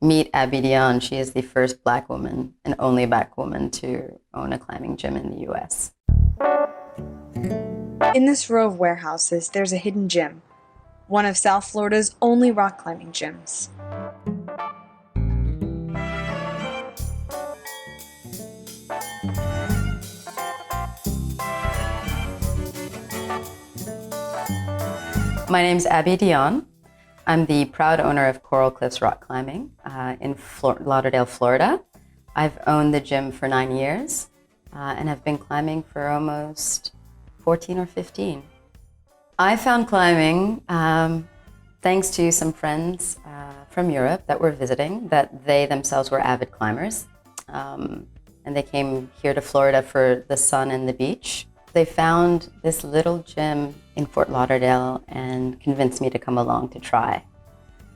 Meet Abby Dione. She is the first Black woman and only Black woman to own a climbing gym in the US. In this row of warehouses, there's a hidden gym, one of South Florida's only rock climbing gyms. My name's Abby Dione. I'm the proud owner of Coral Cliffs Rock Climbing in Lauderdale, Florida. I've owned the gym for 9 years and have been climbing for almost 14 or 15. I found climbing thanks to some friends from Europe that were visiting, that they themselves were avid climbers. And they came here to Florida for the sun and the beach. They found this little gym in Fort Lauderdale and convinced me to come along to try.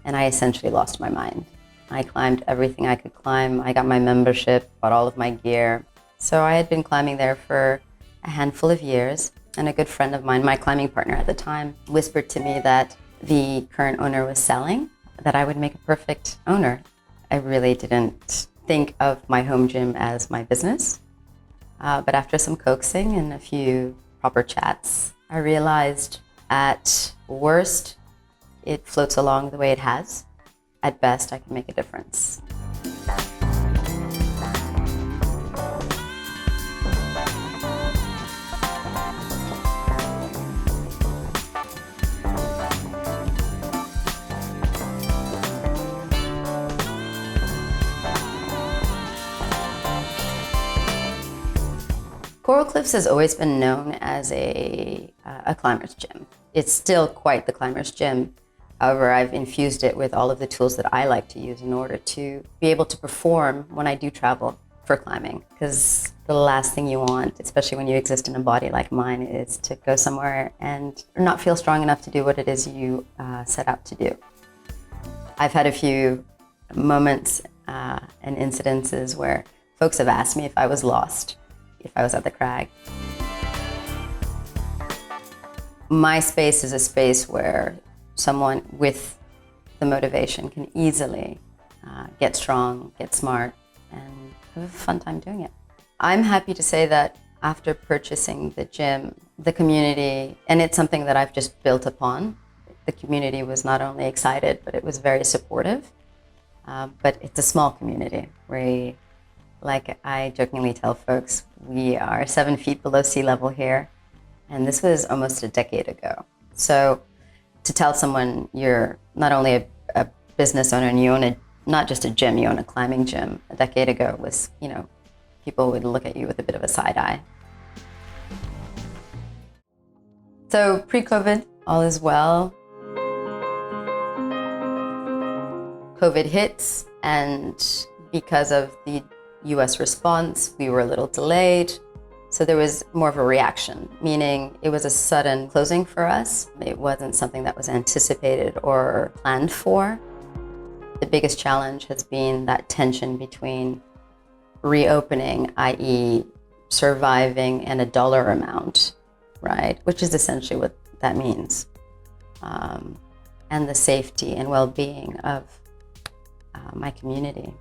And I essentially lost my mind. I climbed everything I could climb. I got my membership, bought all of my gear. So I had been climbing there for a handful of years, and a good friend of mine, my climbing partner at the time, whispered to me that the current owner was selling, that I would make a perfect owner. I really didn't think of my home gym as my business. But after some coaxing and a few proper chats, I realized at worst, it floats along the way it has. At best, I can make a difference. Coral Cliffs has always been known as a climber's gym. It's still quite the climber's gym. However, I've infused it with all of the tools that I like to use in order to be able to perform when I do travel for climbing. Because the last thing you want, especially when you exist in a body like mine, is to go somewhere and not feel strong enough to do what it is you set out to do. I've had a few moments and incidences where folks have asked me if I was lost, if I was at the crag. My space is a space where someone with the motivation can easily get strong, get smart, and have a fun time doing it. I'm happy to say that after purchasing the gym, the community, and it's something that I've just built upon, the community was not only excited, but it was very supportive. But it's a small community. Like I jokingly tell folks, we are 7 feet below sea level here, and this was almost a decade ago. So to tell someone you're not only a business owner and you own not just a gym, you own a climbing gym a decade ago was, people would look at you with a bit of a side eye. So pre-COVID, all is well. COVID hits, and because of the US response, we were a little delayed. So there was more of a reaction, meaning it was a sudden closing for us. It wasn't something that was anticipated or planned for. The biggest challenge has been that tension between reopening, i.e. surviving, and a dollar amount, right? Which is essentially what that means. And the safety and well-being of my community.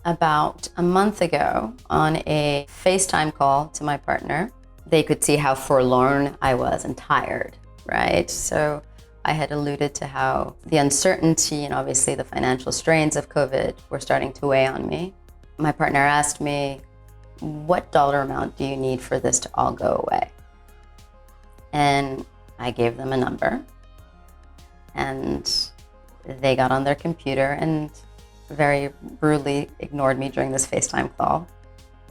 About a month ago, on a FaceTime call to my partner, they could see how forlorn I was and tired, right? So I had alluded to how the uncertainty and obviously the financial strains of COVID were starting to weigh on me. My partner asked me, what dollar amount do you need for this to all go away? And I gave them a number, and they got on their computer and very brutally ignored me during this FaceTime call.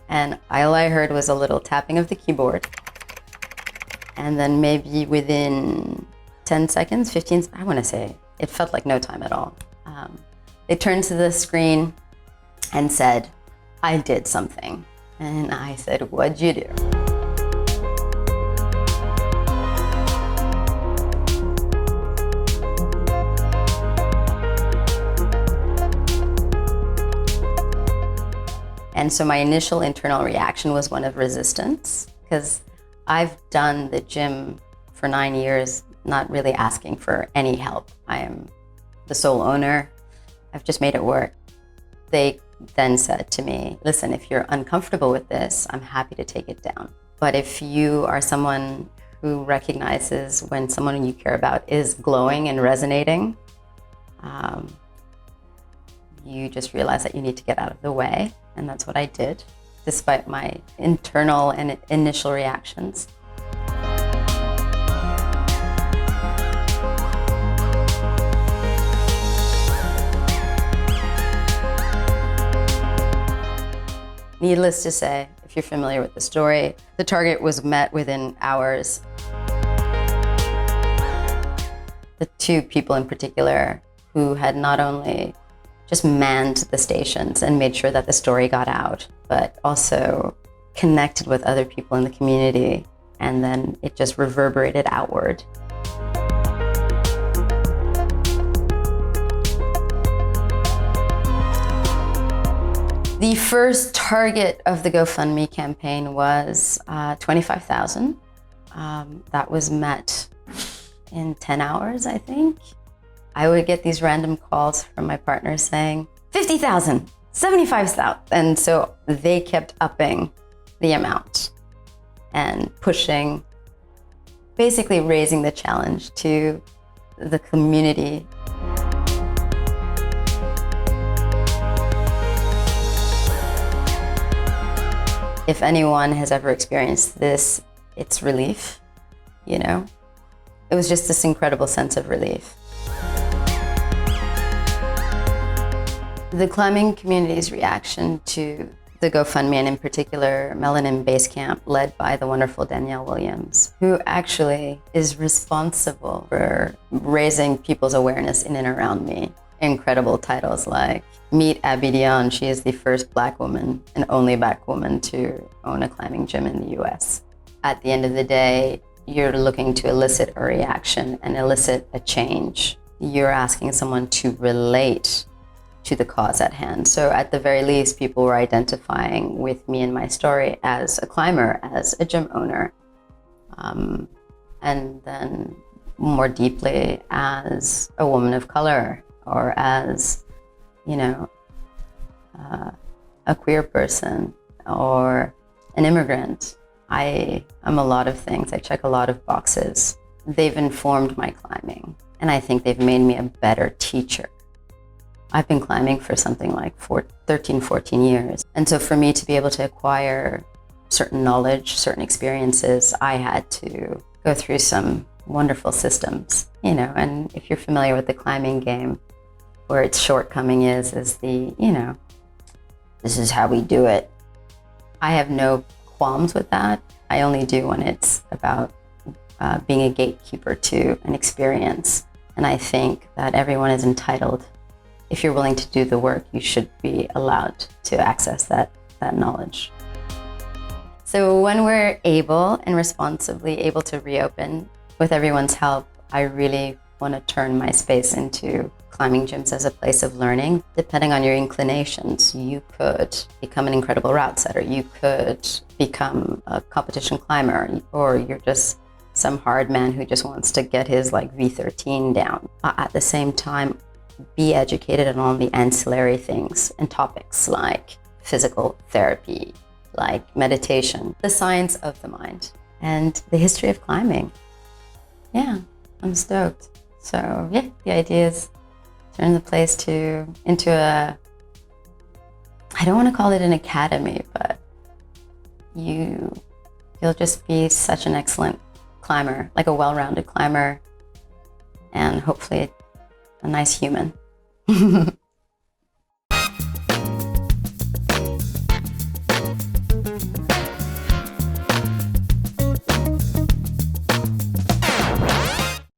And all I heard was a little tapping of the keyboard. And then maybe within 10 seconds, 15, I want to say, it felt like no time at all. They turned to the screen and said, I did something. And I said, what'd you do? And so my initial internal reaction was one of resistance, because I've done the gym for 9 years, not really asking for any help. I am the sole owner. I've just made it work. They then said to me, listen, if you're uncomfortable with this, I'm happy to take it down. But if you are someone who recognizes when someone you care about is glowing and resonating, you just realize that you need to get out of the way. And that's what I did, despite my internal and initial reactions. Needless to say, if you're familiar with the story, the target was met within hours. The two people in particular who had not only just manned the stations and made sure that the story got out, but also connected with other people in the community, and then it just reverberated outward. The first target of the GoFundMe campaign was $25,000. That was met in 10 hours, I think. I would get these random calls from my partner saying, 50,000, 75,000. And so they kept upping the amount and pushing, basically raising the challenge to the community. If anyone has ever experienced this, it's relief, you know? It was just this incredible sense of relief. The climbing community's reaction to the GoFundMe, and in particular, Melanin Base Camp, led by the wonderful Danielle Williams, who actually is responsible for raising people's awareness in and around me. Incredible titles like Meet Abby Dione. She is the first Black woman and only Black woman to own a climbing gym in the US. At the end of the day, you're looking to elicit a reaction and elicit a change. You're asking someone to relate to the cause at hand. So at the very least, people were identifying with me and my story as a climber, as a gym owner, and then more deeply as a woman of color, or as, you know, a queer person or an immigrant. I am a lot of things. I check a lot of boxes. They've informed my climbing, and I think they've made me a better teacher. I've been climbing for something like 13, 14 years. And so for me to be able to acquire certain knowledge, certain experiences, I had to go through some wonderful systems, you know. And if you're familiar with the climbing game, where its shortcoming is the, you know, this is how we do it. I have no qualms with that. I only do when it's about being a gatekeeper to an experience. And I think that everyone is entitled. If you're willing to do the work, you should be allowed to access that knowledge. So when we're able and responsibly able to reopen, with everyone's help, I really want to turn my space into climbing gyms as a place of learning. Depending on your inclinations, you could become an incredible route setter. You could become a competition climber, or you're just some hard man who just wants to get his like V13 down. At the same time, be educated on all the ancillary things and topics like physical therapy, like meditation, the science of the mind, and the history of climbing. Yeah, I'm stoked. So yeah, the idea is turn the place into a, I don't want to call it an academy, but you'll just be such an excellent climber, like a well-rounded climber, and hopefully a nice human.